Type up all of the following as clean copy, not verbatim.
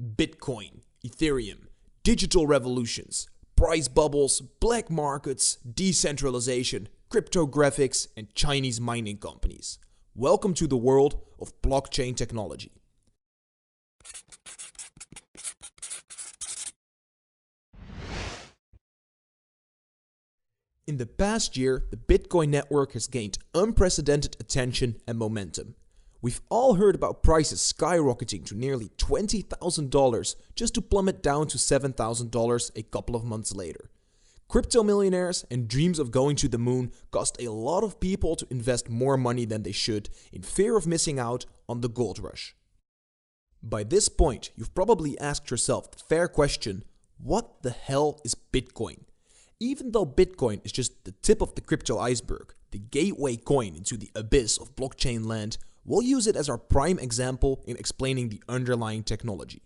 Bitcoin, Ethereum, digital revolutions, price bubbles, black markets, decentralization, cryptographics, and Chinese mining companies. Welcome to the world of blockchain technology. In the past year, the Bitcoin network has gained unprecedented attention and momentum. We've all heard about prices skyrocketing to nearly $20,000 just to plummet down to $7,000 a couple of months later. Crypto millionaires and dreams of going to the moon caused a lot of people to invest more money than they should in fear of missing out on the gold rush. By this point, you've probably asked yourself the fair question, what the hell is Bitcoin? Even though Bitcoin is just the tip of the crypto iceberg, the gateway coin into the abyss of blockchain land, we'll use it as our prime example in explaining the underlying technology.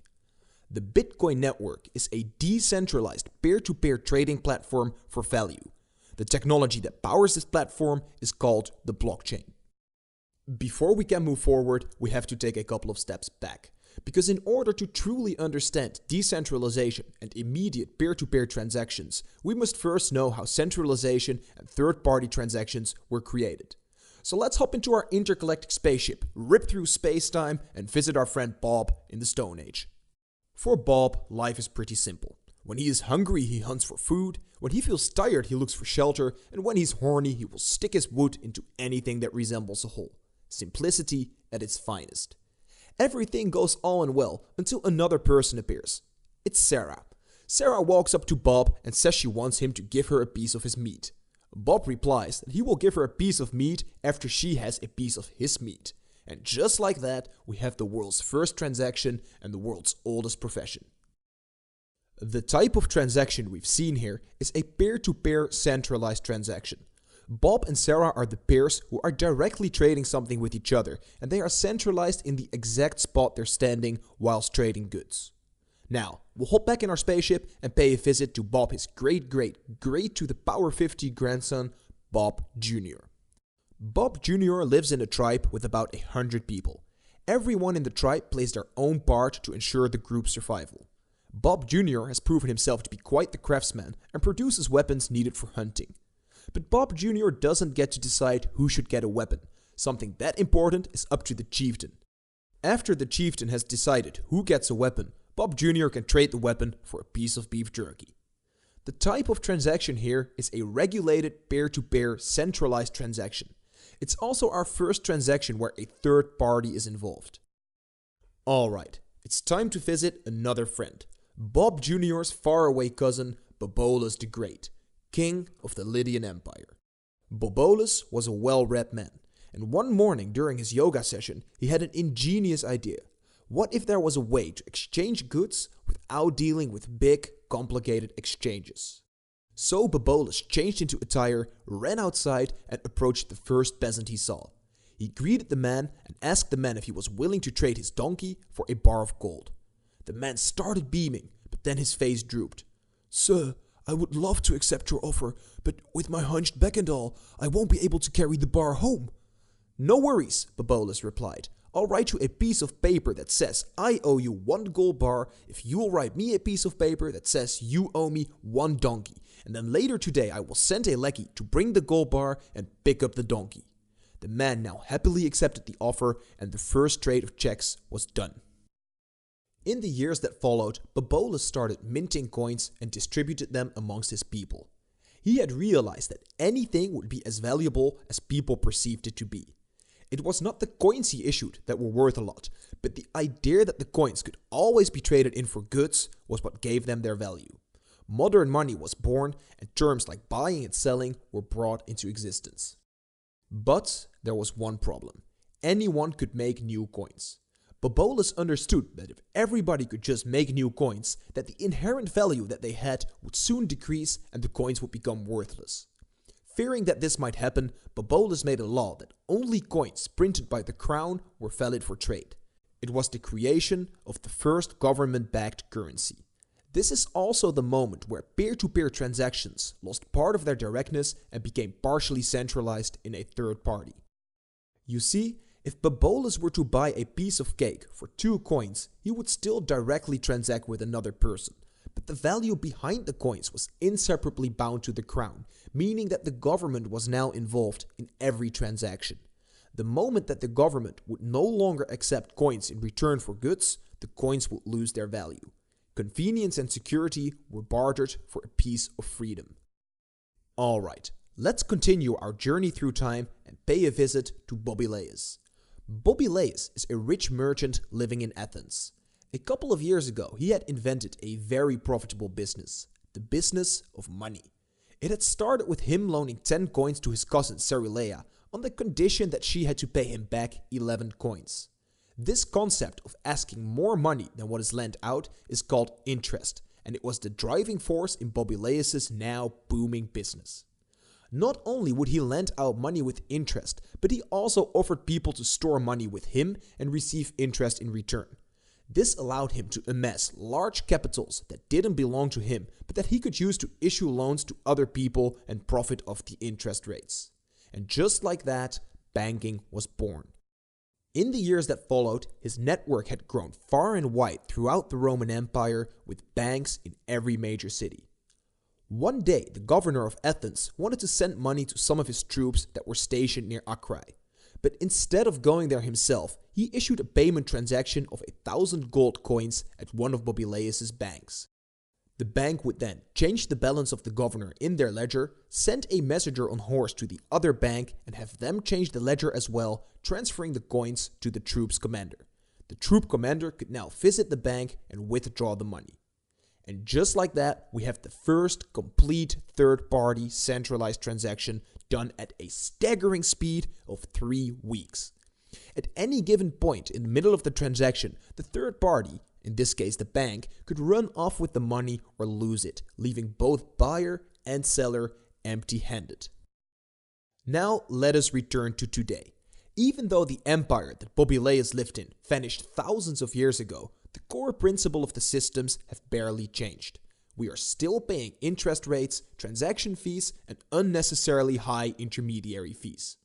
The Bitcoin network is a decentralized peer-to-peer trading platform for value. The technology that powers this platform is called the blockchain. Before we can move forward, we have to take a couple of steps back. Because in order to truly understand decentralization and immediate peer-to-peer transactions, we must first know how centralization and third-party transactions were created. So let's hop into our intergalactic spaceship, rip through space-time, and visit our friend Bob in the Stone Age. For Bob, life is pretty simple. When he is hungry, he hunts for food. When he feels tired, he looks for shelter. And when he's horny, he will stick his wood into anything that resembles a hole. Simplicity at its finest. Everything goes all and well until another person appears. It's Sarah. Sarah walks up to Bob and says she wants him to give her a piece of his meat. Bob replies that he will give her a piece of meat after she has a piece of his meat. And just like that, we have the world's first transaction and the world's oldest profession. The type of transaction we've seen here is a peer-to-peer centralized transaction. Bob and Sarah are the peers who are directly trading something with each other, and they are centralized in the exact spot they're standing whilst trading goods. Now, we'll hop back in our spaceship and pay a visit to Bob, his great to the power 50 grandson, Bob Jr. Bob Jr. lives in a tribe with about 100 people. Everyone in the tribe plays their own part to ensure the group's survival. Bob Jr. has proven himself to be quite the craftsman and produces weapons needed for hunting. But Bob Jr. doesn't get to decide who should get a weapon. Something that important is up to the chieftain. After the chieftain has decided who gets a weapon, Bob Jr. can trade the weapon for a piece of beef jerky. The type of transaction here is a regulated peer-to-peer centralized transaction. It's also our first transaction where a third party is involved. Alright, it's time to visit another friend. Bob Jr.'s faraway cousin, Bobolus the Great, king of the Lydian Empire. Bobolus was a well-read man, and one morning during his yoga session, he had an ingenious idea. What if there was a way to exchange goods without dealing with big, complicated exchanges? So Bobolus changed into attire, ran outside, and approached the first peasant he saw. He greeted the man and asked the man if he was willing to trade his donkey for a bar of gold. The man started beaming, but then his face drooped. "Sir, I would love to accept your offer, but with my hunched back and all, I won't be able to carry the bar home." "No worries," Bobolus replied. "I'll write you a piece of paper that says I owe you 1 gold bar if you will write me a piece of paper that says you owe me 1 donkey. And then later today I will send a lackey to bring the gold bar and pick up the donkey." The man now happily accepted the offer and the first trade of checks was done. In the years that followed, Bobolus started minting coins and distributed them amongst his people. He had realized that anything would be as valuable as people perceived it to be. It was not the coins he issued that were worth a lot, but the idea that the coins could always be traded in for goods was what gave them their value. Modern money was born, and terms like buying and selling were brought into existence. But there was one problem. Anyone could make new coins. Bobolus understood that if everybody could just make new coins, that the inherent value that they had would soon decrease and the coins would become worthless. Fearing that this might happen, Bobolus made a law that only coins printed by the crown were valid for trade. It was the creation of the first government-backed currency. This is also the moment where peer-to-peer transactions lost part of their directness and became partially centralized in a third party. You see, If Babolus were to buy a piece of cake for 2 coins, he would still directly transact with another person. But the value behind the coins was inseparably bound to the crown, meaning that the government was now involved in every transaction. The moment that the government would no longer accept coins in return for goods, the coins would lose their value. Convenience and security were bartered for a piece of freedom. Alright, let's continue our journey through time and pay a visit to Bobileus. Bobileus is a rich merchant living in Athens. A couple of years ago, he had invented a very profitable business, the business of money. It had started with him loaning 10 coins to his cousin Cerilea on the condition that she had to pay him back 11 coins. This concept of asking more money than what is lent out is called interest, and it was the driving force in Bobileus' now booming business. Not only would he lend out money with interest, but he also offered people to store money with him and receive interest in return. This allowed him to amass large capitals that didn't belong to him, but that he could use to issue loans to other people and profit off the interest rates. And just like that, banking was born. In the years that followed, his network had grown far and wide throughout the Roman Empire, with banks in every major city. One day, the governor of Athens wanted to send money to some of his troops that were stationed near Acrae. But instead of going there himself, he issued a payment transaction of 1,000 gold coins at one of Bobileus' banks. The bank would then change the balance of the governor in their ledger, send a messenger on horse to the other bank, and have them change the ledger as well, transferring the coins to the troop's commander. The troop commander could now visit the bank and withdraw the money. And just like that, we have the first complete third-party centralized transaction done at a staggering speed of 3 weeks. At any given point in the middle of the transaction, the third party, in this case the bank, could run off with the money or lose it, leaving both buyer and seller empty-handed. Now let us return to today. Even though the empire that Bobileus lived in vanished thousands of years ago, the core principle of the systems have barely changed. We are still paying interest rates, transaction fees, and unnecessarily high intermediary fees.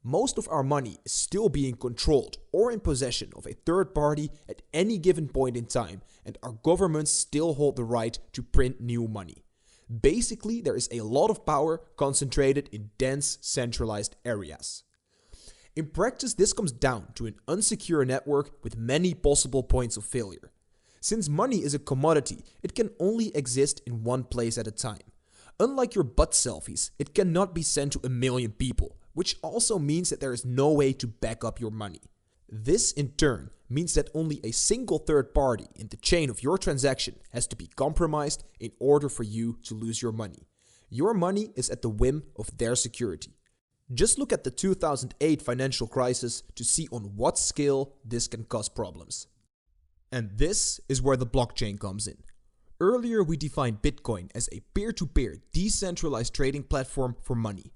Most of our money is still being controlled or in possession of a third party at any given point in time, and our governments still hold the right to print new money. Basically, there is a lot of power concentrated in dense, centralized areas. In practice, this comes down to an unsecure network with many possible points of failure. Since money is a commodity, it can only exist in one place at a time. Unlike your butt selfies, it cannot be sent to 1 million people, which also means that there is no way to back up your money. This, in turn, means that only a single third party in the chain of your transaction has to be compromised in order for you to lose your money. Your money is at the whim of their security. Just look at the 2008 financial crisis to see on what scale this can cause problems. And this is where the blockchain comes in. Earlier, we defined Bitcoin as a peer-to-peer decentralized trading platform for money.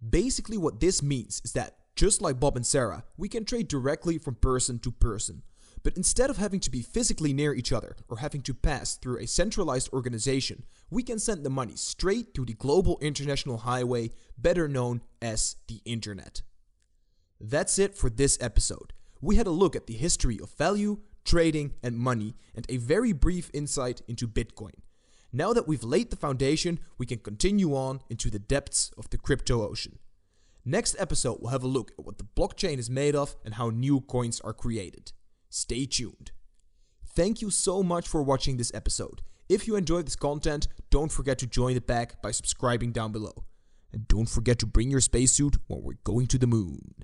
Basically, what this means is that, just like Bob and Sarah, we can trade directly from person to person. But instead of having to be physically near each other or having to pass through a centralized organization, we can send the money straight to the global international highway, better known as the internet. That's it for this episode. We had a look at the history of value, trading, and money, and a very brief insight into Bitcoin. Now that we've laid the foundation, we can continue on into the depths of the crypto ocean. Next episode, we'll have a look at what the blockchain is made of and how new coins are created. Stay tuned. Thank you so much for watching this episode. If you enjoyed this content, don't forget to join the pack by subscribing down below. And don't forget to bring your spacesuit when we're going to the moon.